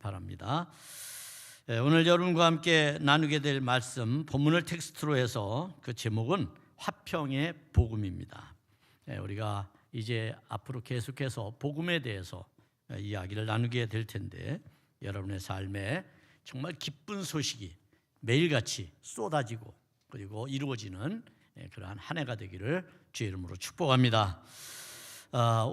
바랍니다. 오늘 여러분과 함께 나누게 될 말씀 본문을 텍스트로 해서 그 제목은 화평의 복음입니다. 우리가 이제 앞으로 계속해서 복음에 대해서 이야기를 나누게 될 텐데 여러분의 삶에 정말 기쁜 소식이 매일같이 쏟아지고 그리고 이루어지는 그러한 한 해가 되기를 주의 이름으로 축복합니다.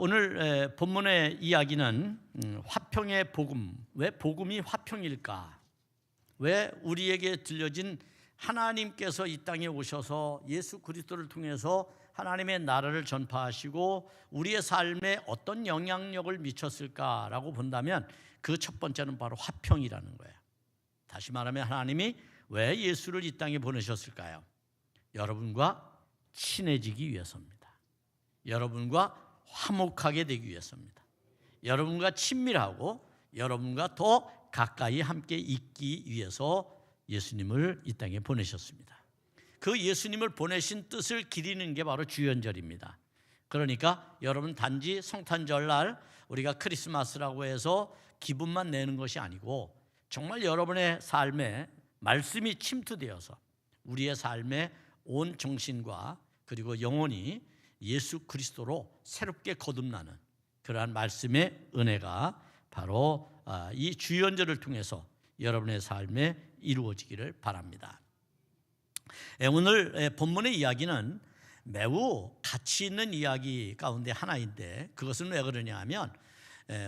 오늘 본문의 이야기는 화평의 복음. 왜 복음이 화평일까? 왜 우리에게 들려진 하나님께서 이 땅에 오셔서 예수 그리스도를 통해서 하나님의 나라를 전파하시고 우리의 삶에 어떤 영향력을 미쳤을까라고 본다면 그 첫 번째는 바로 화평이라는 거예요. 다시 말하면 하나님이 왜 예수를 이 땅에 보내셨을까요? 여러분과 친해지기 위해서입니다. 여러분과 화목하게 되기 위해서입니다. 여러분과 친밀하고 여러분과 더 가까이 함께 있기 위해서 예수님을 이 땅에 보내셨습니다. 그 예수님을 보내신 뜻을 기리는 게 바로 주연절입니다. 그러니까 여러분 단지 성탄절날 우리가 크리스마스라고 해서 기분만 내는 것이 아니고 정말 여러분의 삶에 말씀이 침투되어서 우리의 삶에 온 정신과 그리고 영혼이 예수 그리스도로 새롭게 거듭나는 그러한 말씀의 은혜가 바로 이 주연절을 통해서 여러분의 삶에 이루어지기를 바랍니다. 오늘 본문의 이야기는 매우 가치 있는 이야기 가운데 하나인데 그것은 왜 그러냐 하면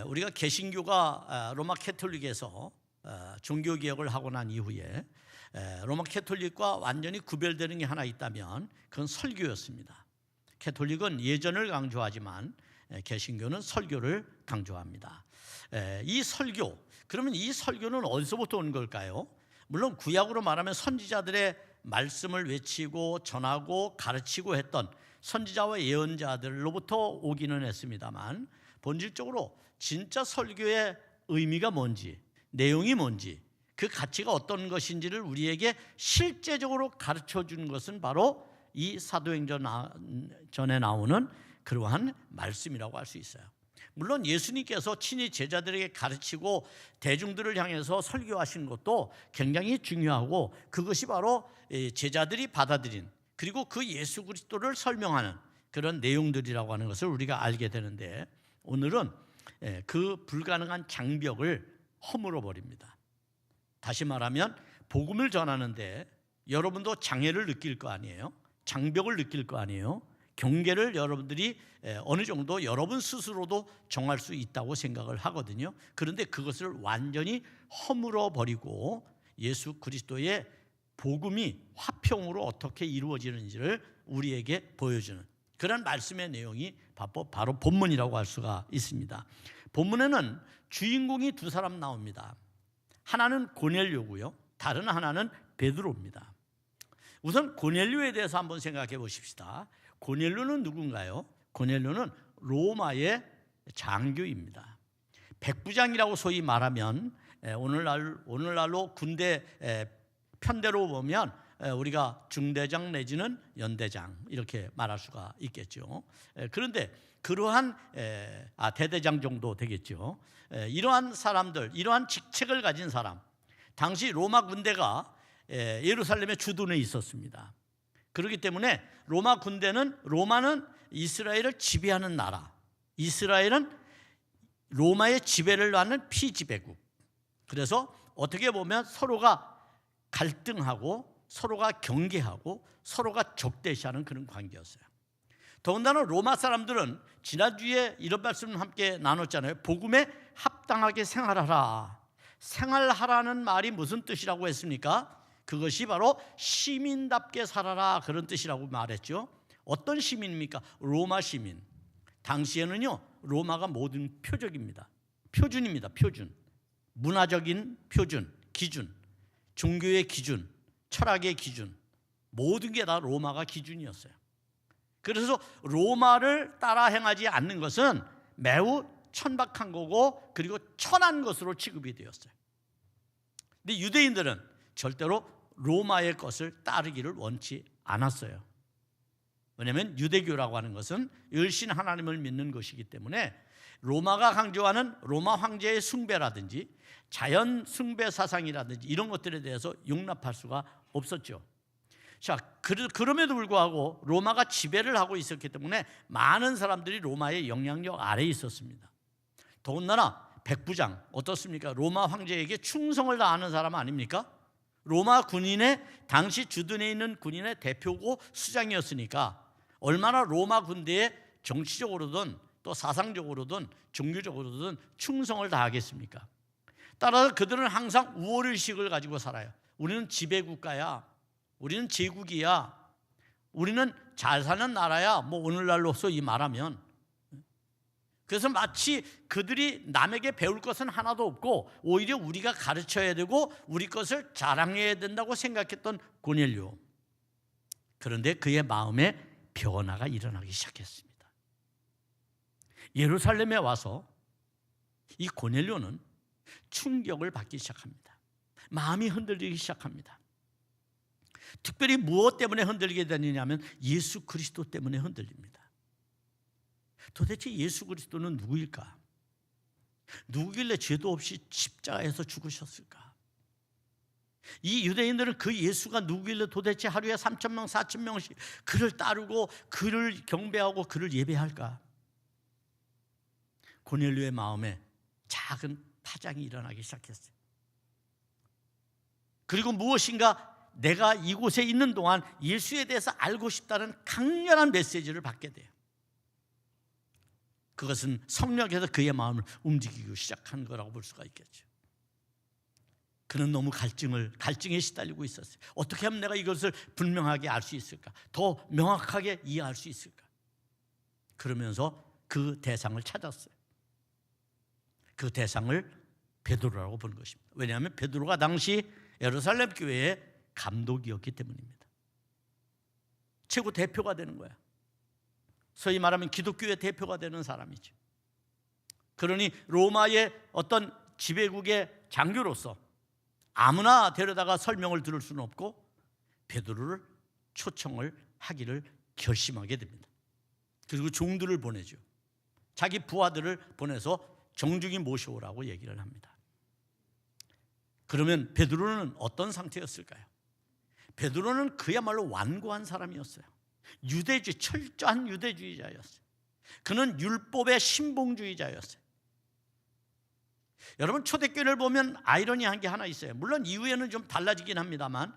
우리가 개신교가 로마 캐톨릭에서 종교개혁을 하고 난 이후에 로마 캐톨릭과 완전히 구별되는 게 하나 있다면 그건 설교였습니다. 캐톨릭은 예전을 강조하지만 개신교는 설교를 강조합니다. 이 설교, 그러면 이 설교는 어디서부터 온 걸까요? 물론 구약으로 말하면 선지자들의 말씀을 외치고 전하고 가르치고 했던 선지자와 예언자들로부터 오기는 했습니다만 본질적으로 진짜 설교의 의미가 뭔지, 내용이 뭔지, 그 가치가 어떤 것인지를 우리에게 실제적으로 가르쳐 주는 것은 바로 이 사도행전에 나오는 그러한 말씀이라고 할 수 있어요. 물론 예수님께서 친히 제자들에게 가르치고 대중들을 향해서 설교하신 것도 굉장히 중요하고 그것이 바로 제자들이 받아들인 그리고 그 예수 그리스도를 설명하는 그런 내용들이라고 하는 것을 우리가 알게 되는데 오늘은 그 불가능한 장벽을 허물어 버립니다. 다시 말하면 복음을 전하는데 여러분도 장애를 느낄 거 아니에요? 장벽을 느낄 거 아니에요? 경계를 여러분들이 어느 정도 여러분 스스로도 정할 수 있다고 생각을 하거든요. 그런데 그것을 완전히 허물어 버리고 예수 그리스도의 복음이 화평으로 어떻게 이루어지는지를 우리에게 보여주는 그런 말씀의 내용이 바로 본문이라고 할 수가 있습니다. 본문에는 주인공이 두 사람 나옵니다. 하나는 고넬료고요. 다른 하나는 베드로입니다. 우선 고넬료에 대해서 한번 생각해 보십시다. 고넬료는 누군가요? 고넬료는 로마의 장교입니다. 백부장이라고 소위 말하면 오늘날로 군대 편대로 보면 우리가 중대장 내지는 연대장 이렇게 말할 수가 있겠죠. 그런데 그러한 대대장 정도 되겠죠. 이러한 사람들, 이러한 직책을 가진 사람, 당시 로마 군대가 예루살렘의 주둔에 있었습니다. 그렇기 때문에 로마는 이스라엘을 지배하는 나라, 이스라엘은 로마의 지배를 받는 피지배국. 그래서 어떻게 보면 서로가 갈등하고 서로가 경계하고 서로가 적대시하는 그런 관계였어요. 더군다나 로마 사람들은 지난주에 이런 말씀을 함께 나눴잖아요. 복음에 합당하게 생활하라. 생활하라는 말이 무슨 뜻이라고 했습니까? 그것이 바로 시민답게 살아라 그런 뜻이라고 말했죠. 어떤 시민입니까? 로마 시민. 당시에는요 로마가 모든 표적입니다. 표준입니다. 표준. 문화적인 표준, 기준, 종교의 기준, 철학의 기준, 모든 게 다 로마가 기준이었어요. 그래서 로마를 따라 행하지 않는 것은 매우 천박한 거고 그리고 천한 것으로 취급이 되었어요. 근데 유대인들은 절대로 로마의 것을 따르기를 원치 않았어요. 왜냐하면 유대교라고 하는 것은 열신 하나님을 믿는 것이기 때문에 로마가 강조하는 로마 황제의 숭배라든지 자연 숭배 사상이라든지 이런 것들에 대해서 용납할 수가 없었죠. 자, 그럼에도 불구하고 로마가 지배를 하고 있었기 때문에 많은 사람들이 로마의 영향력 아래에 있었습니다. 더군다나 백부장 어떻습니까? 로마 황제에게 충성을 다하는 사람 아닙니까? 로마 군인의 당시 주둔해 있는 군인의 대표고 수장이었으니까 얼마나 로마 군대에 정치적으로든 또 사상적으로든 종교적으로든 충성을 다하겠습니까? 따라서 그들은 항상 우월의식을 가지고 살아요. 우리는 지배국가야, 우리는 제국이야, 우리는 잘 사는 나라야, 뭐 오늘날로서 이 말하면. 그래서 마치 그들이 남에게 배울 것은 하나도 없고 오히려 우리가 가르쳐야 되고 우리 것을 자랑해야 된다고 생각했던 고넬료. 그런데 그의 마음에 변화가 일어나기 시작했습니다. 예루살렘에 와서 이 고넬료는 충격을 받기 시작합니다. 마음이 흔들리기 시작합니다. 특별히 무엇 때문에 흔들리게 되느냐면 예수 그리스도 때문에 흔들립니다. 도대체 예수 그리스도는 누구일까? 누구길래 죄도 없이 십자가에서 죽으셨을까? 이 유대인들은 그 예수가 누구길래 도대체 하루에 3,000명, 4,000명씩 그를 따르고 그를 경배하고 그를 예배할까? 고넬료의 마음에 작은 파장이 일어나기 시작했어요. 그리고 무엇인가 내가 이곳에 있는 동안 예수에 대해서 알고 싶다는 강렬한 메시지를 받게 돼요. 그것은 성령께서 그의 마음을 움직이기 시작한 거라고 볼 수가 있겠죠. 그는 너무 갈증에 시달리고 있었어요. 어떻게 하면 내가 이것을 분명하게 알 수 있을까? 더 명확하게 이해할 수 있을까? 그러면서 그 대상을 찾았어요. 그 대상을 베드로라고 보는 것입니다. 왜냐하면 베드로가 당시 예루살렘 교회의 감독이었기 때문입니다. 최고 대표가 되는 거야. 소위 말하면 기독교의 대표가 되는 사람이죠. 그러니 로마의 어떤 지배국의 장교로서 아무나 데려다가 설명을 들을 수는 없고 베드로를 초청을 하기를 결심하게 됩니다. 그리고 종들을 보내죠. 자기 부하들을 보내서 정중히 모셔오라고 얘기를 합니다. 그러면 베드로는 어떤 상태였을까요? 베드로는 그야말로 완고한 사람이었어요. 철저한 유대주의자였어요. 그는 율법의 신봉주의자였어요. 여러분, 초대교회를 보면 아이러니한 게 하나 있어요. 물론 이후에는 좀 달라지긴 합니다만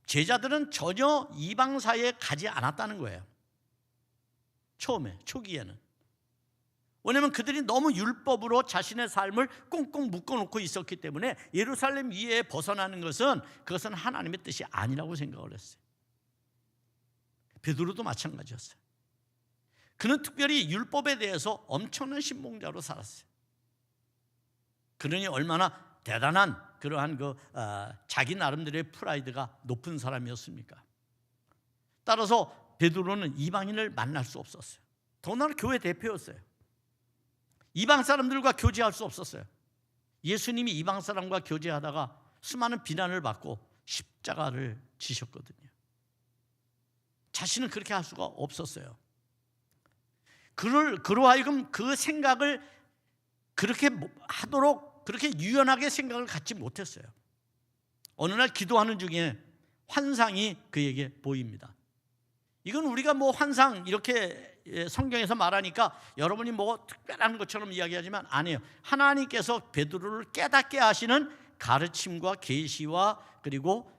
제자들은 전혀 이방 사회에 가지 않았다는 거예요. 초기에는. 왜냐하면 그들이 너무 율법으로 자신의 삶을 꽁꽁 묶어놓고 있었기 때문에 예루살렘 이외에 벗어나는 그것은 하나님의 뜻이 아니라고 생각을 했어요. 베드로도 마찬가지였어요. 그는 특별히 율법에 대해서 엄청난 신봉자로 살았어요. 그러니 얼마나 대단한 그러한 자기 나름대로의 프라이드가 높은 사람이었습니까? 따라서 베드로는 이방인을 만날 수 없었어요. 더군다나 교회 대표였어요. 이방 사람들과 교제할 수 없었어요. 예수님이 이방 사람과 교제하다가 수많은 비난을 받고 십자가를 지셨거든요. 자신은 그렇게 할 수가 없었어요. 그로 하여금 그 생각을 그렇게 하도록 그렇게 유연하게 생각을 갖지 못했어요. 어느 날 기도하는 중에 환상이 그에게 보입니다. 이건 우리가 환상 이렇게 성경에서 말하니까 여러분이 특별한 것처럼 이야기하지만 아니에요. 하나님께서 베드로를 깨닫게 하시는 가르침과 계시와 그리고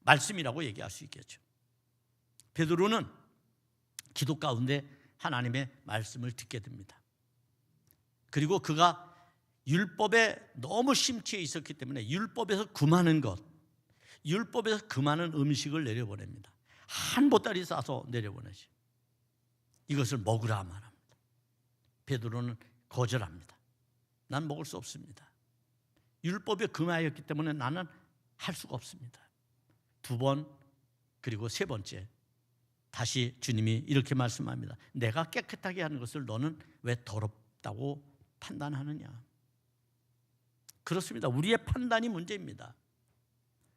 말씀이라고 얘기할 수 있겠죠. 베드로는 기도 가운데 하나님의 말씀을 듣게 됩니다. 그리고 그가 율법에 너무 심취해 있었기 때문에 율법에서 금하는 음식을 내려보냅니다. 한 보따리 싸서 내려보내죠. 이것을 먹으라 말합니다. 베드로는 거절합니다. 난 먹을 수 없습니다. 율법에 금하였기 때문에 나는 할 수가 없습니다. 2번 그리고 3번째 다시 주님이 이렇게 말씀합니다. 내가 깨끗하게 하는 것을 너는 왜 더럽다고 판단하느냐? 그렇습니다. 우리의 판단이 문제입니다.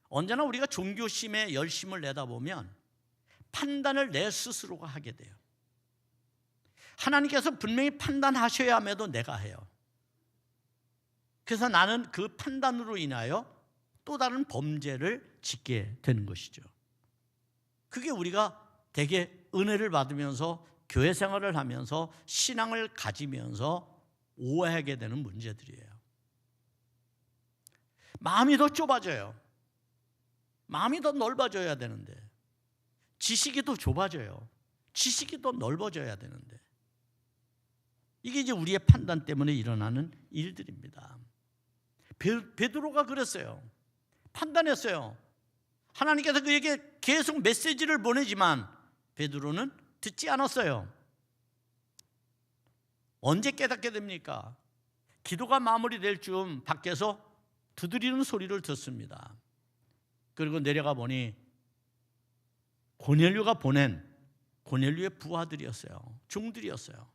언제나 우리가 종교심에 열심을 내다 보면 판단을 내 스스로가 하게 돼요. 하나님께서 분명히 판단하셔야 함에도 내가 해요. 그래서 나는 그 판단으로 인하여 또 다른 범죄를 짓게 되는 것이죠. 그게 우리가 되게 은혜를 받으면서 교회 생활을 하면서 신앙을 가지면서 오해하게 되는 문제들이에요. 마음이 더 좁아져요. 마음이 더 넓어져야 되는데, 지식이 더 좁아져요. 지식이 더 넓어져야 되는데, 이게 이제 우리의 판단 때문에 일어나는 일들입니다. 베드로가 그랬어요. 판단했어요. 하나님께서 그에게 계속 메시지를 보내지만 베드로는 듣지 않았어요. 언제 깨닫게 됩니까? 기도가 마무리될 즈음 밖에서 두드리는 소리를 듣습니다. 그리고 내려가 보니 고넬료가 보낸 고넬료의 부하들이었어요. 종들이었어요.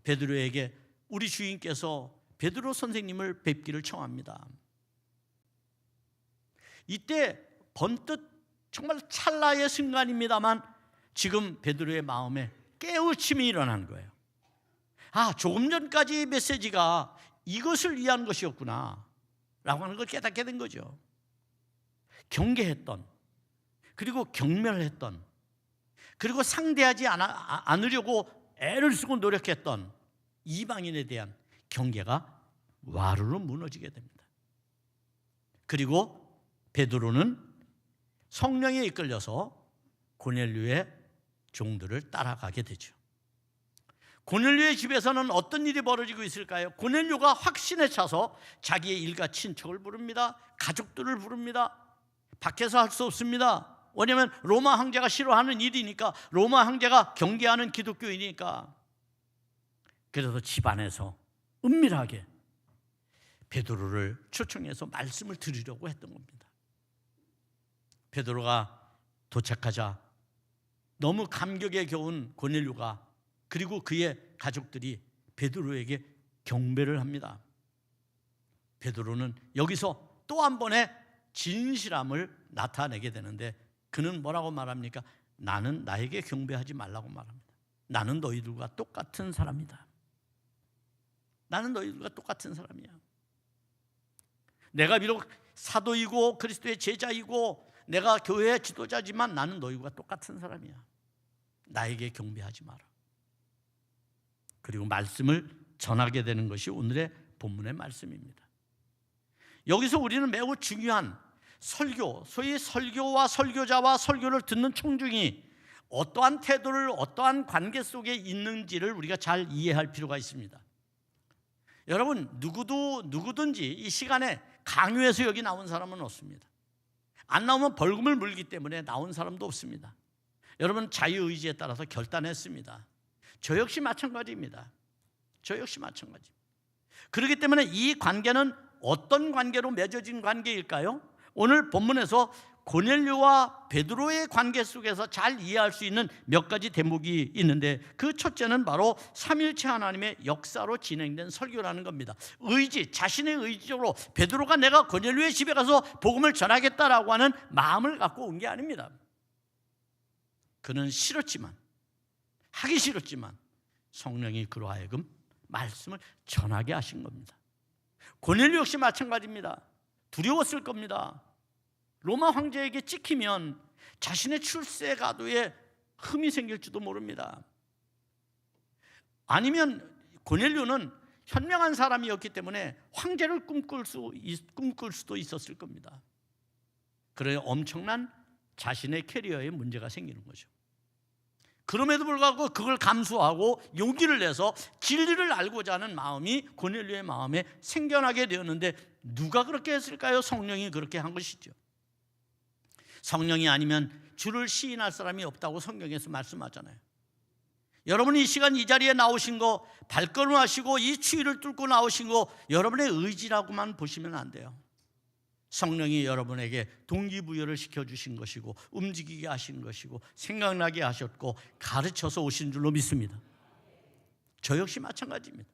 베드로에게 우리 주인께서 베드로 선생님을 뵙기를 청합니다. 이때 번뜩 정말 찰나의 순간입니다만 지금 베드로의 마음에 깨우침이 일어난 거예요. 조금 전까지 메시지가 이것을 위한 것이었구나 라고 하는 걸 깨닫게 된 거죠. 경계했던, 그리고 경멸했던, 그리고 상대하지 않으려고 애를 쓰고 노력했던 이방인에 대한 경계가 와르르 무너지게 됩니다. 그리고 베드로는 성령에 이끌려서 고넬료의 종들을 따라가게 되죠. 고넬료의 집에서는 어떤 일이 벌어지고 있을까요? 고넬료가 확신에 차서 자기의 일가 친척을 부릅니다. 가족들을 부릅니다. 밖에서 할 수 없습니다. 왜냐하면 로마 황제가 싫어하는 일이니까, 로마 황제가 경계하는 기독교이니까. 그래서 집안에서 은밀하게 베드로를 초청해서 말씀을 드리려고 했던 겁니다. 베드로가 도착하자 너무 감격에 겨운 고넬료가, 그리고 그의 가족들이 베드로에게 경배를 합니다. 베드로는 여기서 또 한 번의 진실함을 나타내게 되는데, 그는 뭐라고 말합니까? 나는 나에게 경배하지 말라고 말합니다. 나는 너희들과 똑같은 사람이다. 나는 너희들과 똑같은 사람이야. 내가 비록 사도이고 그리스도의 제자이고 내가 교회의 지도자지만 나는 너희와 똑같은 사람이야. 나에게 경배하지 마라. 그리고 말씀을 전하게 되는 것이 오늘의 본문의 말씀입니다. 여기서 우리는 매우 중요한 설교, 소위 설교와 설교자와 설교를 듣는 청중이 어떠한 태도를, 어떠한 관계 속에 있는지를 우리가 잘 이해할 필요가 있습니다. 여러분, 누구든지 이 시간에 강요해서 여기 나온 사람은 없습니다. 안 나오면 벌금을 물기 때문에 나온 사람도 없습니다. 여러분, 자유의지에 따라서 결단했습니다. 저 역시 마찬가지입니다. 저 역시 마찬가지. 그렇기 때문에 이 관계는 어떤 관계로 맺어진 관계일까요? 오늘 본문에서 고넬료와 베드로의 관계 속에서 잘 이해할 수 있는 몇 가지 대목이 있는데, 그 첫째는 바로 삼위일체 하나님의 역사로 진행된 설교라는 겁니다. 의지, 자신의 의지적으로 베드로가 내가 고넬료의 집에 가서 복음을 전하겠다라고 하는 마음을 갖고 온 게 아닙니다. 그는 싫었지만, 하기 싫었지만 성령이 그로 하여금 말씀을 전하게 하신 겁니다. 고넬료 역시 마찬가지입니다. 두려웠을 겁니다. 로마 황제에게 찍히면 자신의 출세 가도에 흠이 생길지도 모릅니다. 아니면 고넬료는 현명한 사람이었기 때문에 황제를 꿈꿀 수도 있었을 겁니다. 그래 엄청난 자신의 캐리어에 문제가 생기는 거죠. 그럼에도 불구하고 그걸 감수하고 용기를 내서 진리를 알고자 하는 마음이 고넬료의 마음에 생겨나게 되었는데, 누가 그렇게 했을까요? 성령이 그렇게 한 것이죠. 성령이 아니면 주를 시인할 사람이 없다고 성경에서 말씀하잖아요. 여러분이 이 시간 이 자리에 나오신 거, 발걸음 하시고 이 추위를 뚫고 나오신 거 여러분의 의지라고만 보시면 안 돼요. 성령이 여러분에게 동기부여를 시켜주신 것이고, 움직이게 하신 것이고, 생각나게 하셨고, 가르쳐서 오신 줄로 믿습니다. 저 역시 마찬가지입니다.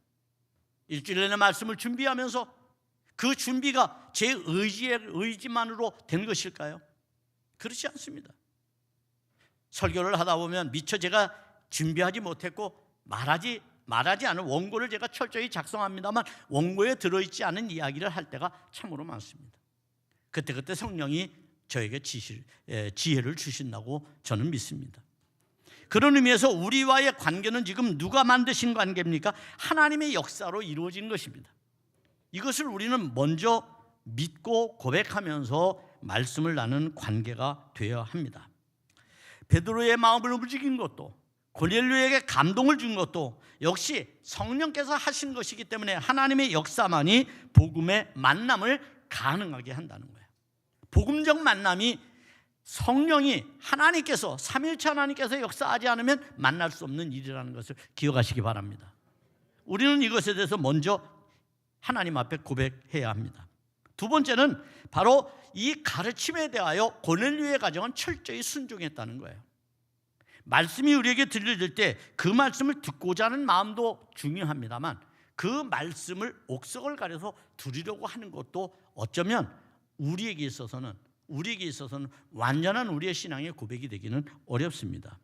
일주일 내내 말씀을 준비하면서 그 준비가 제 의지만으로 된 것일까요? 그렇지 않습니다. 설교를 하다 보면 미처 제가 준비하지 못했고 말하지 않은 원고를 제가 철저히 작성합니다만 원고에 들어있지 않은 이야기를 할 때가 참으로 많습니다. 그때 성령이 저에게 지혜를 주신다고 저는 믿습니다. 그런 의미에서 우리와의 관계는 지금 누가 만드신 관계입니까? 하나님의 역사로 이루어진 것입니다. 이것을 우리는 먼저 믿고 고백하면서 말씀을 나누는 관계가 되어야 합니다. 베드로의 마음을 움직인 것도, 고넬료에게 감동을 준 것도 역시 성령께서 하신 것이기 때문에 하나님의 역사만이 복음의 만남을 가능하게 한다는 거예요. 복음적 만남이 성령이 하나님께서, 삼위일체 하나님께서 역사하지 않으면 만날 수 없는 일이라는 것을 기억하시기 바랍니다. 우리는 이것에 대해서 먼저 하나님 앞에 고백해야 합니다. 두 번째는 바로 이 가르침에 대하여 고넬료의 가정은 철저히 순종했다는 거예요. 말씀이 우리에게 들려질 때 그 말씀을 듣고자 하는 마음도 중요합니다만 그 말씀을 옥석을 가려서 두리려고 하는 것도 어쩌면 우리에게 있어서는 완전한 우리의 신앙의 고백이 되기는 어렵습니다.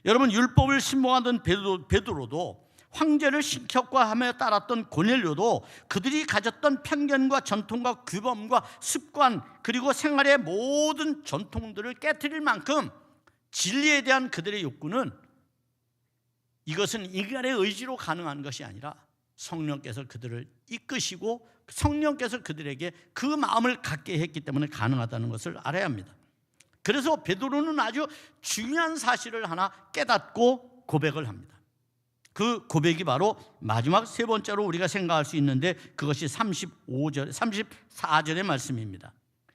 여러분, 율법을 신봉하던 베드로도, 황제를 신격화하며 따랐던 고넬료도 그들이 가졌던 편견과 전통과 규범과 습관, 그리고 생활의 모든 전통들을 깨트릴 만큼 진리에 대한 그들의 욕구는, 이것은 인간의 의지로 가능한 것이 아니라 성령께서 그들을 이끄시고 성령께서 그들에게 그 마음을 갖게 했기 때문에 가능하다는 것을 알아야 합니다. 그래서 베드로는 아주 중요한 사실을 하나 깨닫고 고백을 합니다. 그 고백이 바로 마지막 세 번째로 우리가 생각할 수 있는데 그것이 34절의 말씀입니다.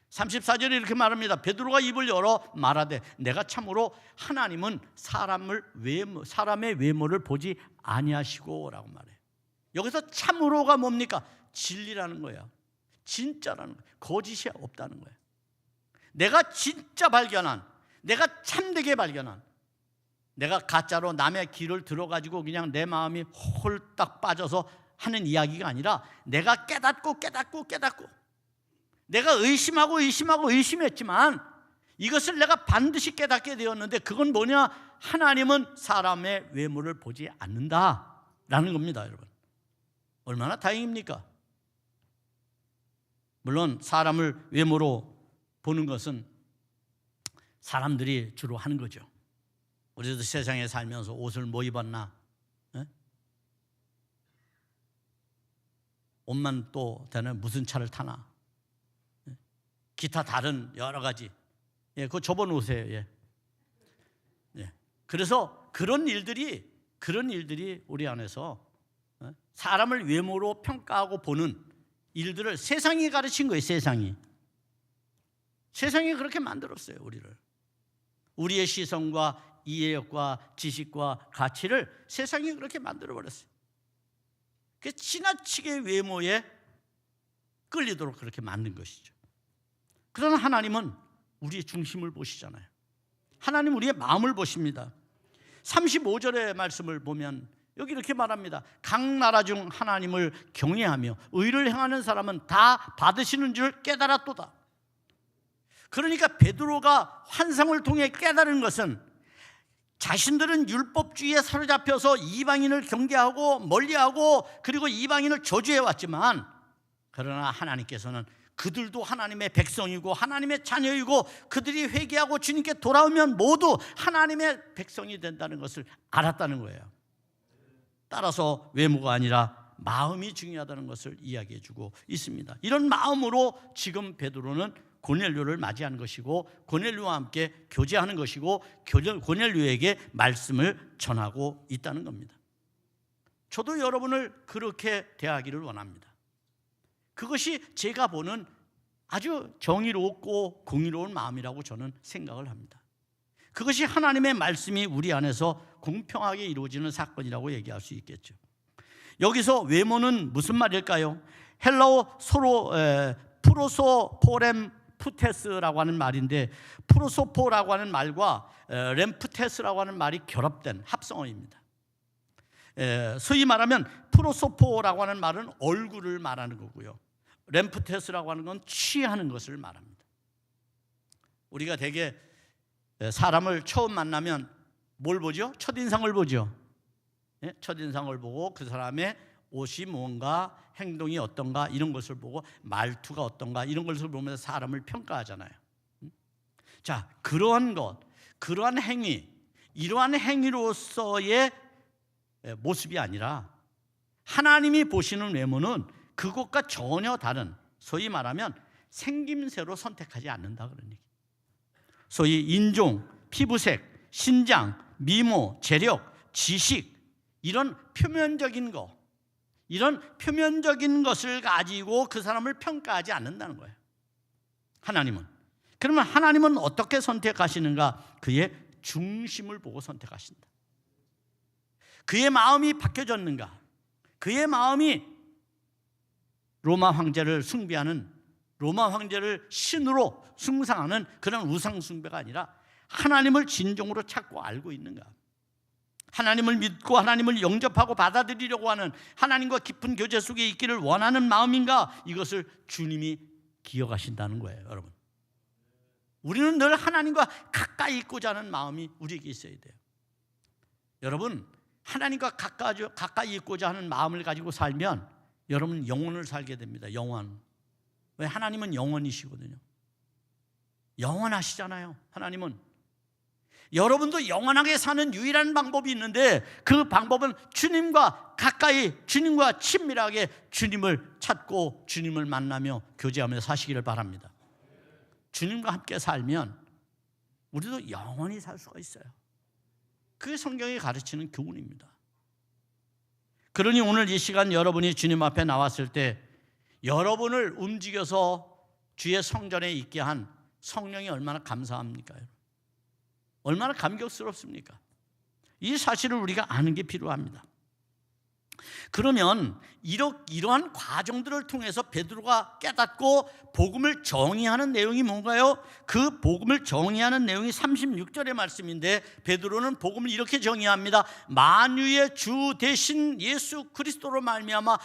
34절에 이렇게 말합니다. 베드로가 입을 열어 말하되 내가 참으로 하나님은 사람의 외모를 보지 아니하시고 라고 말해요. 여기서 참으로가 뭡니까? 진리라는 거예요. 진짜라는 거예요. 거짓이 없다는 거예요. 내가 진짜 발견한, 내가 참되게 발견한, 내가 가짜로 남의 길을 들어가지고 그냥 내 마음이 홀딱 빠져서 하는 이야기가 아니라 내가 깨닫고 내가 의심했지만 이것을 내가 반드시 깨닫게 되었는데 그건 뭐냐? 하나님은 사람의 외모를 보지 않는다라는 겁니다. 여러분, 얼마나 다행입니까? 물론 사람을 외모로 보는 것은 사람들이 주로 하는 거죠. 우리도 세상에 살면서 옷을 뭐 입었나, 옷만 또 되는 무슨 차를 타나, 기타 다른 여러 가지, 그거 접어놓으세요. 그래서 그런 일들이 우리 안에서 사람을 외모로 평가하고 보는 일들을 세상이 가르친 거예요. 세상이 그렇게 만들었어요. 우리의 시선과 이해력과 지식과 가치를 세상이 그렇게 만들어버렸어요. 그 지나치게 외모에 끌리도록 그렇게 만든 것이죠. 그러나 하나님은 우리의 중심을 보시잖아요. 하나님 우리의 마음을 보십니다. 35절의 말씀을 보면 여기 이렇게 말합니다. 각 나라 중 하나님을 경외하며 의를 행하는 사람은 다 받으시는 줄 깨달았도다. 그러니까 베드로가 환상을 통해 깨달은 것은 자신들은 율법주의에 사로잡혀서 이방인을 경계하고 멀리하고 그리고 이방인을 저주해왔지만, 그러나 하나님께서는 그들도 하나님의 백성이고 하나님의 자녀이고 그들이 회개하고 주님께 돌아오면 모두 하나님의 백성이 된다는 것을 알았다는 거예요. 따라서 외모가 아니라 마음이 중요하다는 것을 이야기해주고 있습니다. 이런 마음으로 지금 베드로는 고넬료를 맞이하는 것이고 고넬료와 함께 교제하는 것이고 고넬료에게 말씀을 전하고 있다는 겁니다. 저도 여러분을 그렇게 대하기를 원합니다. 그것이 제가 보는 아주 정의롭고 공의로운 마음이라고 저는 생각을 합니다. 그것이 하나님의 말씀이 우리 안에서 공평하게 이루어지는 사건이라고 얘기할 수 있겠죠. 여기서 외모는 무슨 말일까요? 헬라어 프로소포렘 푸테스라고 하는 말인데, 프로소포라고 하는 말과 렘프테스라고 하는 말이 결합된 합성어입니다. 소위 말하면 프로소포라고 하는 말은 얼굴을 말하는 거고요, 렘프테스라고 하는 건 취하는 것을 말합니다. 우리가 대개 사람을 처음 만나면 뭘 보죠? 첫인상을 보죠. 첫인상을 보고 그 사람의 옷이 뭔가, 행동이 어떤가 이런 것을 보고 말투가 어떤가 이런 것을 보면서 사람을 평가하잖아요. 자, 그러한 것, 그러한 행위, 이러한 행위로서의 모습이 아니라 하나님이 보시는 외모는 그것과 전혀 다른, 소위 말하면 생김새로 선택하지 않는다 그런 얘기. 소위 인종, 피부색, 신장, 미모, 재력, 지식 이런 표면적인 것, 이런 표면적인 것을 가지고 그 사람을 평가하지 않는다는 거예요. 하나님은. 그러면 하나님은 어떻게 선택하시는가? 그의 중심을 보고 선택하신다. 그의 마음이 바뀌어졌는가? 그의 마음이 로마 황제를 숭배하는, 로마 황제를 신으로 숭상하는 그런 우상 숭배가 아니라 하나님을 진정으로 찾고 알고 있는가? 하나님을 믿고 하나님을 영접하고 받아들이려고 하는, 하나님과 깊은 교제 속에 있기를 원하는 마음인가? 이것을 주님이 기억하신다는 거예요. 여러분, 우리는 늘 하나님과 가까이 있고자 하는 마음이 우리에게 있어야 돼요. 여러분, 하나님과 가까이 있고자 하는 마음을 가지고 살면 여러분 영원을 살게 됩니다. 영원. 왜? 하나님은 영원이시거든요. 영원하시잖아요. 하나님은. 여러분도 영원하게 사는 유일한 방법이 있는데 그 방법은 주님과 가까이, 주님과 친밀하게 주님을 찾고 주님을 만나며 교제하며 사시기를 바랍니다. 주님과 함께 살면 우리도 영원히 살 수가 있어요. 그게 성경이 가르치는 교훈입니다. 그러니 오늘 이 시간 여러분이 주님 앞에 나왔을 때 여러분을 움직여서 주의 성전에 있게 한 성령이 얼마나 감사합니까? 얼마나 감격스럽습니까? 이 사실을 우리가 아는 게 필요합니다. 그러면 이러한 과정들을 통해서 베드로가 깨닫고 복음을 정의하는 내용이 뭔가요? 그 복음을 정의하는 내용이 36절의 말씀인데 베드로는 복음을 이렇게 정의합니다. 만유의 주 대신 예수 그리스도로 말미암아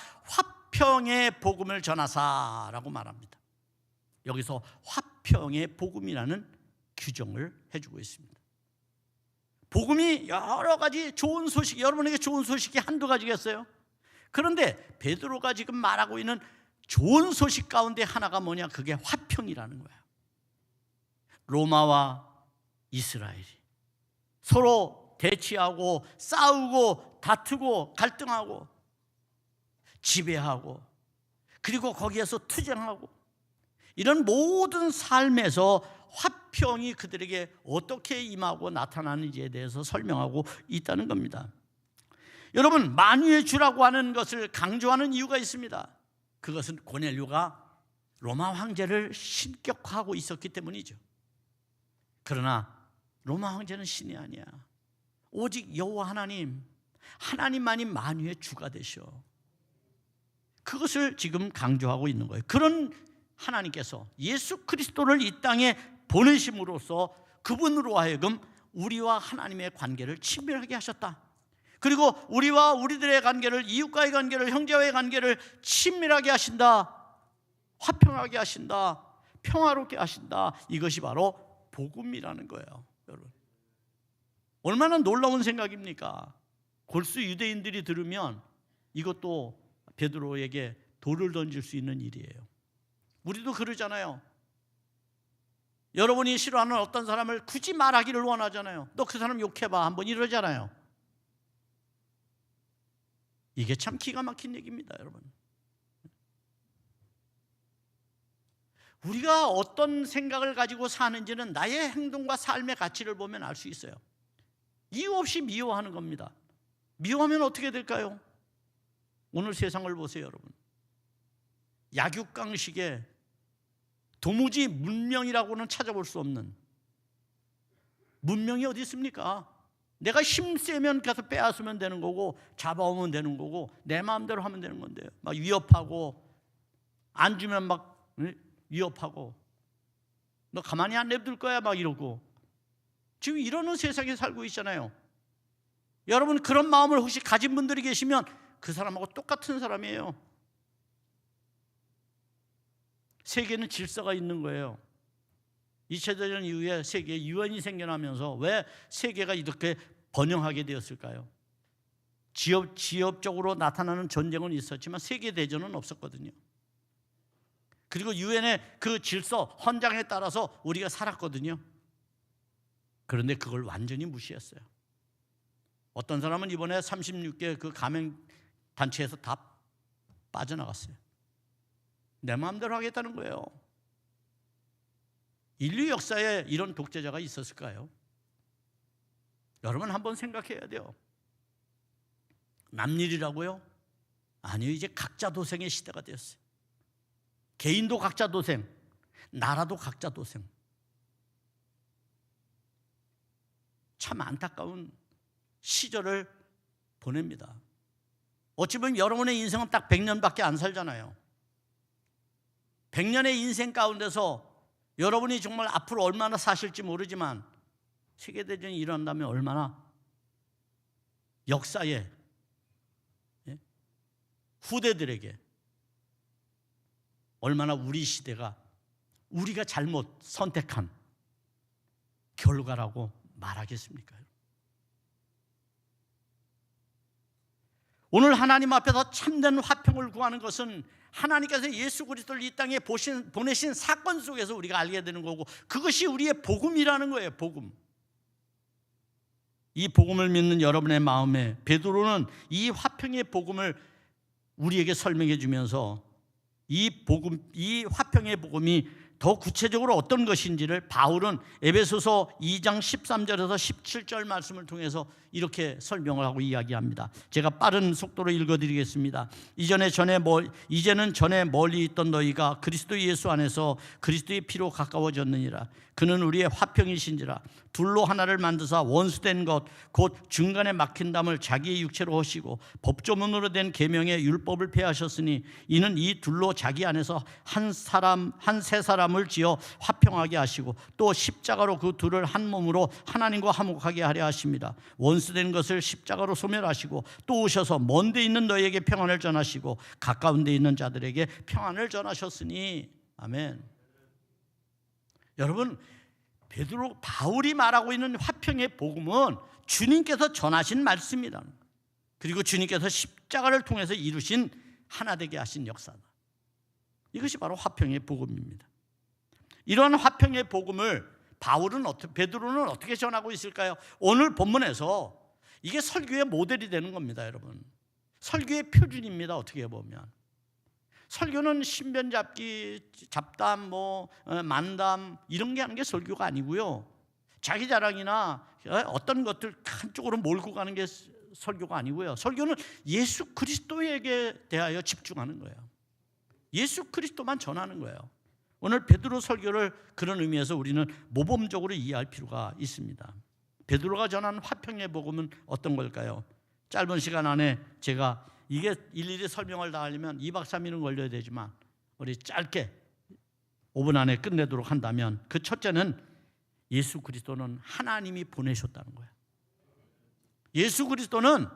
화평의 복음을 전하사라고 말합니다. 여기서 화평의 복음이라는 규정을 해주고 있습니다. 복음이 여러 가지 좋은 소식, 여러분에게 좋은 소식이 한두 가지겠어요? 그런데 베드로가 지금 말하고 있는 좋은 소식 가운데 하나가 뭐냐? 그게 화평이라는 거야. 로마와 이스라엘이 서로 대치하고 싸우고 다투고 갈등하고 지배하고 그리고 거기에서 투쟁하고 이런 모든 삶에서 화평이 그들에게 어떻게 임하고 나타나는지에 대해서 설명하고 있다는 겁니다. 여러분, 만유의 주라고 하는 것을 강조하는 이유가 있습니다. 그것은 고넬료가 로마 황제를 신격화하고 있었기 때문이죠. 그러나 로마 황제는 신이 아니야. 오직 여호와 하나님만이 만유의 주가 되셔. 그것을 지금 강조하고 있는 거예요. 그런 하나님께서 예수 그리스도를 이 땅에 보내심으로써 그분으로 하여금 우리와 하나님의 관계를 친밀하게 하셨다. 그리고 우리와 우리들의 관계를, 이웃과의 관계를, 형제와의 관계를 친밀하게 하신다. 화평하게 하신다. 평화롭게 하신다. 이것이 바로 복음이라는 거예요. 여러분, 얼마나 놀라운 생각입니까? 골수 유대인들이 들으면 이것도 베드로에게 돌을 던질 수 있는 일이에요. 우리도 그러잖아요. 여러분이 싫어하는 어떤 사람을 굳이 말하기를 원하잖아요. 너 그 사람 욕해봐 한번 이러잖아요. 이게 참 기가 막힌 얘기입니다, 여러분. 우리가 어떤 생각을 가지고 사는지는 나의 행동과 삶의 가치를 보면 알 수 있어요. 이유 없이 미워하는 겁니다. 미워하면 어떻게 될까요? 오늘 세상을 보세요, 여러분. 약육강식에 도무지 문명이라고는 찾아볼 수 없는 문명이 어디 있습니까? 내가 힘 세면 가서 빼앗으면 되는 거고 잡아오면 되는 거고 내 마음대로 하면 되는 건데요. 막 위협하고 안 주면 막 위협하고 너 가만히 안 냅둘 거야 막 이러고 지금 이러는 세상에 살고 있잖아요. 여러분, 그런 마음을 혹시 가진 분들이 계시면 그 사람하고 똑같은 사람이에요. 세계는 질서가 있는 거예요. 2차 대전 이후에 세계에 유엔이 생겨나면서 왜 세계가 이렇게 번영하게 되었을까요? 지역적으로 나타나는 전쟁은 있었지만 세계 대전은 없었거든요. 그리고 유엔의 그 질서, 헌장에 따라서 우리가 살았거든요. 그런데 그걸 완전히 무시했어요. 어떤 사람은 이번에 36개 그 가맹 단체에서 다 빠져나갔어요. 내 마음대로 하겠다는 거예요. 인류 역사에 이런 독재자가 있었을까요? 여러분 한번 생각해야 돼요. 남일이라고요? 아니요, 이제 각자 도생의 시대가 되었어요. 개인도 각자 도생, 나라도 각자 도생. 참 안타까운 시절을 보냅니다. 어찌 보면 여러분의 인생은 딱 100년밖에 안 살잖아요. 100년의 인생 가운데서 여러분이 정말 앞으로 얼마나 사실지 모르지만 세계대전이 일어난다면 얼마나 역사에, 후대들에게 얼마나 우리 시대가 우리가 잘못 선택한 결과라고 말하겠습니까? 오늘 하나님 앞에서 참된 화평을 구하는 것은 하나님께서 예수 그리스도를 이 땅에 보내신 사건 속에서 우리가 알게 되는 거고, 그것이 우리의 복음이라는 거예요. 복음. 이 복음을 믿는 여러분의 마음에 베드로는 이 화평의 복음을 우리에게 설명해 주면서 이 화평의 복음이 더 구체적으로 어떤 것인지를 바울은 에베소서 2장 13절에서 17절 말씀을 통해서 이렇게 설명을 하고 이야기합니다. 제가 빠른 속도로 읽어드리겠습니다. 이제는 전에 멀리 있던 너희가 그리스도 예수 안에서 그리스도의 피로 가까워졌느니라. 그는 우리의 화평이신지라. 둘로 하나를 만드사 원수된 것 곧 중간에 막힌 담을 자기의 육체로 하시고 법조문으로 된 계명의 율법을 폐하셨으니 이는 이 둘로 자기 안에서 한 세 사람을 지어 화평하게 하시고 또 십자가로 그 둘을 한 몸으로 하나님과 화목하게 하려 하십니다. 원수된 것을 십자가로 소멸하시고 또 오셔서 먼 데 있는 너희에게 평안을 전하시고 가까운 데 있는 자들에게 평안을 전하셨으니. 아멘. 여러분, 바울이 말하고 있는 화평의 복음은 주님께서 전하신 말씀이라는 거예요. 그리고 주님께서 십자가를 통해서 이루신 하나 되게 하신 역사다. 이것이 바로 화평의 복음입니다. 이런 화평의 복음을 베드로는 어떻게 전하고 있을까요? 오늘 본문에서 이게 설교의 모델이 되는 겁니다, 여러분. 설교의 표준입니다, 어떻게 보면. 설교는 신변 잡기, 잡담, 만담 이런 게 하는 게 설교가 아니고요. 자기 자랑이나 어떤 것들 한쪽으로 몰고 가는 게 설교가 아니고요. 설교는 예수 그리스도에게 대하여 집중하는 거예요. 예수 그리스도만 전하는 거예요. 오늘 베드로 설교를 그런 의미에서 우리는 모범적으로 이해할 필요가 있습니다. 베드로가 전하는 화평의 복음은 어떤 걸까요? 짧은 시간 안에 제가 이게 일일이 설명을 다 하려면 2박 3일은 걸려야 되지만 우리 짧게 5분 안에 끝내도록 한다면, 그 첫째는 예수 그리스도는 하나님이 보내셨다는 거예요. 예수 그리스도는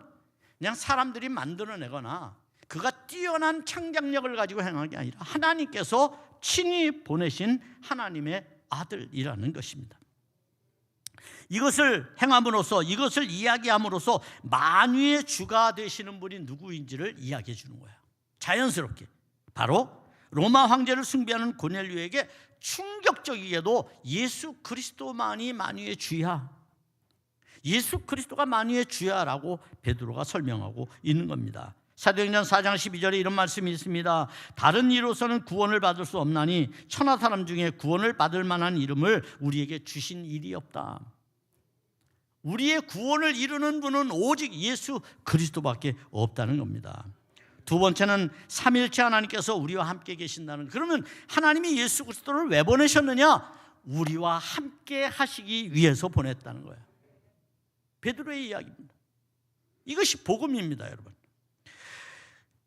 그냥 사람들이 만들어내거나 그가 뛰어난 창작력을 가지고 행한 게 아니라 하나님께서 친히 보내신 하나님의 아들이라는 것입니다. 이것을 행함으로써, 이것을 이야기함으로써 만유의 주가 되시는 분이 누구인지를 이야기해 주는 거예요. 자연스럽게 바로 로마 황제를 숭배하는 고넬료에게 충격적이게도 예수 그리스도만이 만유의 주야, 예수 그리스도가 만유의 주야라고 베드로가 설명하고 있는 겁니다. 사도행전 4장 12절에 이런 말씀이 있습니다. 다른 이로서는 구원을 받을 수 없나니 천하 사람 중에 구원을 받을 만한 이름을 우리에게 주신 일이 없다. 우리의 구원을 이루는 분은 오직 예수 그리스도밖에 없다는 겁니다. 두 번째는 삼일체 하나님께서 우리와 함께 계신다는. 그러면 하나님이 예수 그리스도를 왜 보내셨느냐? 우리와 함께 하시기 위해서 보냈다는 거예요. 베드로의 이야기입니다. 이것이 복음입니다, 여러분.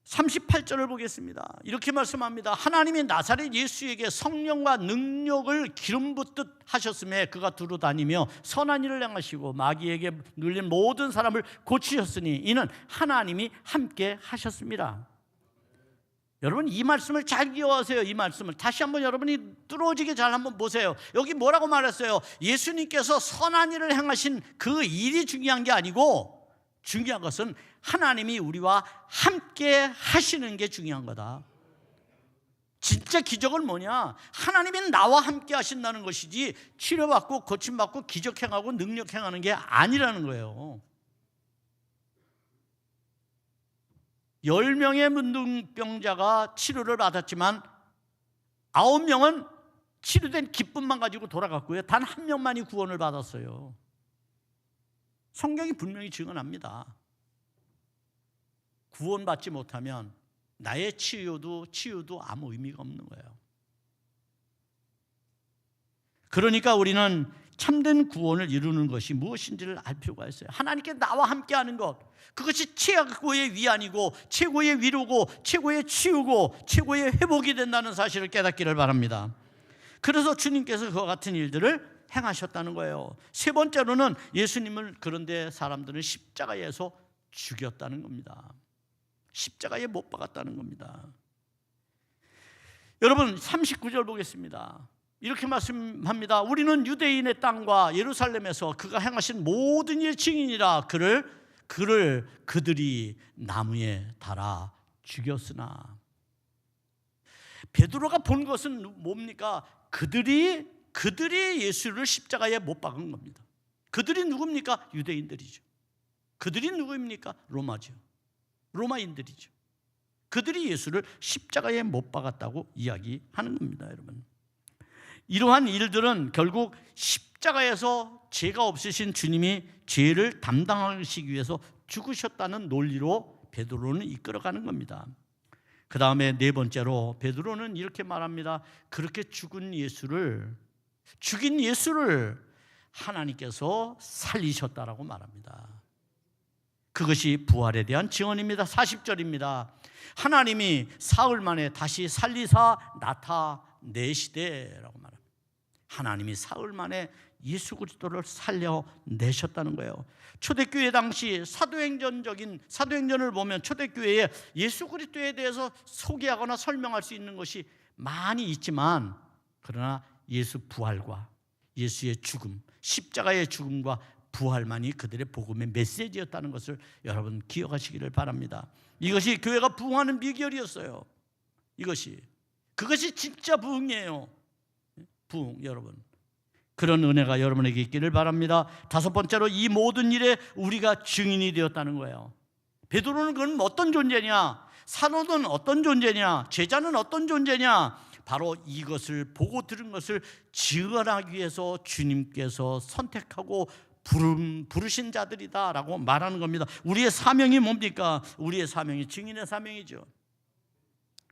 38절을 보겠습니다. 이렇게 말씀합니다. 하나님이 나사렛 예수에게 성령과 능력을 기름 붓듯 하셨음에 그가 두루 다니며 선한 일을 행하시고 마귀에게 눌린 모든 사람을 고치셨으니 이는 하나님이 함께 하셨습니다. 여러분, 이 말씀을 잘 기억하세요. 이 말씀을 다시 한번 여러분이 뚫어지게 잘 한번 보세요. 여기 뭐라고 말했어요? 예수님께서 선한 일을 행하신 그 일이 중요한 게 아니고 중요한 것은 하나님이 우리와 함께 하시는 게 중요한 거다. 진짜 기적은 뭐냐? 하나님이 나와 함께 하신다는 것이지 치료받고 고침받고 기적 행하고 능력 행하는 게 아니라는 거예요. 10명의 문둥병자가 치료를 받았지만 9명은 치료된 기쁨만 가지고 돌아갔고요. 단 1명만이 구원을 받았어요. 성경이 분명히 증언합니다. 구원받지 못하면 나의 치유도 아무 의미가 없는 거예요. 그러니까 우리는 참된 구원을 이루는 것이 무엇인지를 알 필요가 있어요. 하나님께 나와 함께하는 것, 그것이 최고의 위안이고 최고의 위로고 최고의 치유고 최고의 회복이 된다는 사실을 깨닫기를 바랍니다. 그래서 주님께서 그와 같은 일들을 행하셨다는 거예요. 세 번째로는 예수님을 그런데 사람들은 십자가에서 죽였다는 겁니다. 십자가에 못 박았다는 겁니다. 여러분 39절 보겠습니다. 이렇게 말씀합니다. 우리는 유대인의 땅과 예루살렘에서 그가 행하신 모든 일의 증인이라. 그들이 나무에 달아 죽였으나. 베드로가 본 것은 뭡니까? 그들이 예수를 십자가에 못 박은 겁니다. 그들이 누굽니까? 유대인들이죠. 그들이 누구입니까? 로마인들이죠. 그들이 예수를 십자가에 못 박았다고 이야기하는 겁니다, 여러분. 이러한 일들은 결국 십자가에서 죄가 없으신 주님이 죄를 담당하시기 위해서 죽으셨다는 논리로 베드로는 이끌어가는 겁니다. 그 다음에 네 번째로 베드로는 이렇게 말합니다. 그렇게 죽인 예수를 하나님께서 살리셨다라고 말합니다. 그것이 부활에 대한 증언입니다. 40절입니다. 하나님이 사흘 만에 다시 살리사 나타내시되라고 말합니다. 하나님이 사흘 만에 예수 그리스도를 살려내셨다는 거예요. 초대교회 당시 사도행전을 보면 초대교회에 예수 그리스도에 대해서 소개하거나 설명할 수 있는 것이 많이 있지만, 그러나 예수 부활과 예수의 죽음, 십자가의 죽음과 부활만이 그들의 복음의 메시지였다는 것을 여러분 기억하시기를 바랍니다. 이것이 교회가 부흥하는 비결이었어요. 그것이 진짜 부흥이에요. 부흥, 여러분. 그런 은혜가 여러분에게 있기를 바랍니다. 다섯 번째로 이 모든 일에 우리가 증인이 되었다는 거예요. 베드로는 그건 어떤 존재냐? 사도는 어떤 존재냐? 제자는 어떤 존재냐? 바로 이것을 보고 들은 것을 증언하기 위해서 주님께서 선택하고 부르신 자들이다라고 말하는 겁니다. 우리의 사명이 뭡니까? 우리의 사명이 증인의 사명이죠.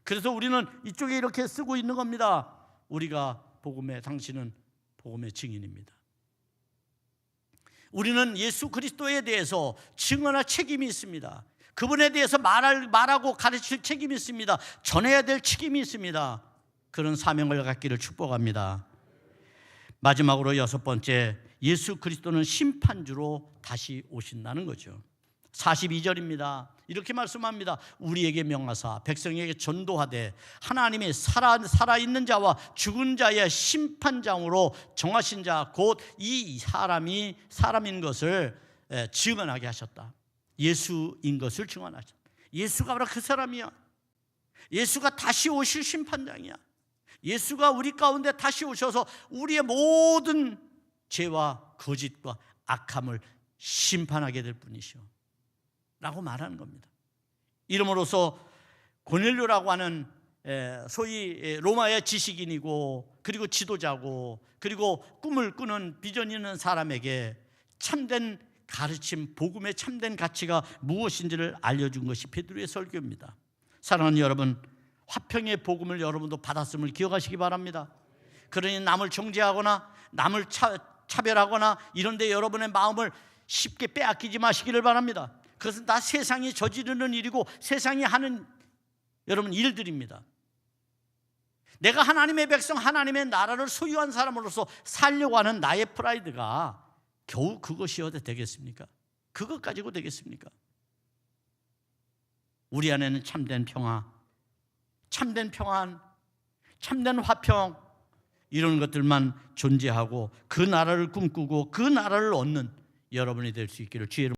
그래서 우리는 이쪽에 이렇게 쓰고 있는 겁니다. 우리가 당신은 복음의 증인입니다. 우리는 예수 그리스도에 대해서 증언할 책임이 있습니다. 그분에 대해서 말하고 가르칠 책임이 있습니다. 전해야 될 책임이 있습니다. 그런 사명을 갖기를 축복합니다. 마지막으로 여섯 번째, 예수 그리스도는 심판주로 다시 오신다는 거죠. 42절입니다. 이렇게 말씀합니다. 우리에게 명하사 백성에게 전도하되 하나님이 살아있는 자와 죽은 자의 심판장으로 정하신 자 곧 이 사람인 것을 증언하게 하셨다. 예수인 것을 증언하셨다. 예수가 바로 그 사람이야. 예수가 다시 오실 심판장이야. 예수가 우리 가운데 다시 오셔서 우리의 모든 죄와 거짓과 악함을 심판하게 될 분이시오 라고 말하는 겁니다. 이름으로써 고넬료라고 하는 소위 로마의 지식인이고 그리고 지도자고 그리고 꿈을 꾸는 비전 있는 사람에게 참된 가르침, 복음의 참된 가치가 무엇인지를 알려준 것이 베드로의 설교입니다. 사랑하는 여러분, 화평의 복음을 여러분도 받았음을 기억하시기 바랍니다. 그러니 남을 정죄하거나 남을 차별하거나 이런 데 여러분의 마음을 쉽게 빼앗기지 마시기를 바랍니다. 그것은 다 세상이 저지르는 일이고 세상이 하는 여러분 일들입니다. 내가 하나님의 백성, 하나님의 나라를 소유한 사람으로서 살려고 하는 나의 프라이드가 겨우 그것이어도 되겠습니까? 그것 가지고 되겠습니까? 우리 안에는 참된 평화, 참된 평안, 참된 화평, 이런 것들만 존재하고 그 나라를 꿈꾸고 그 나라를 얻는 여러분이 될 수 있기를 주의 이름으로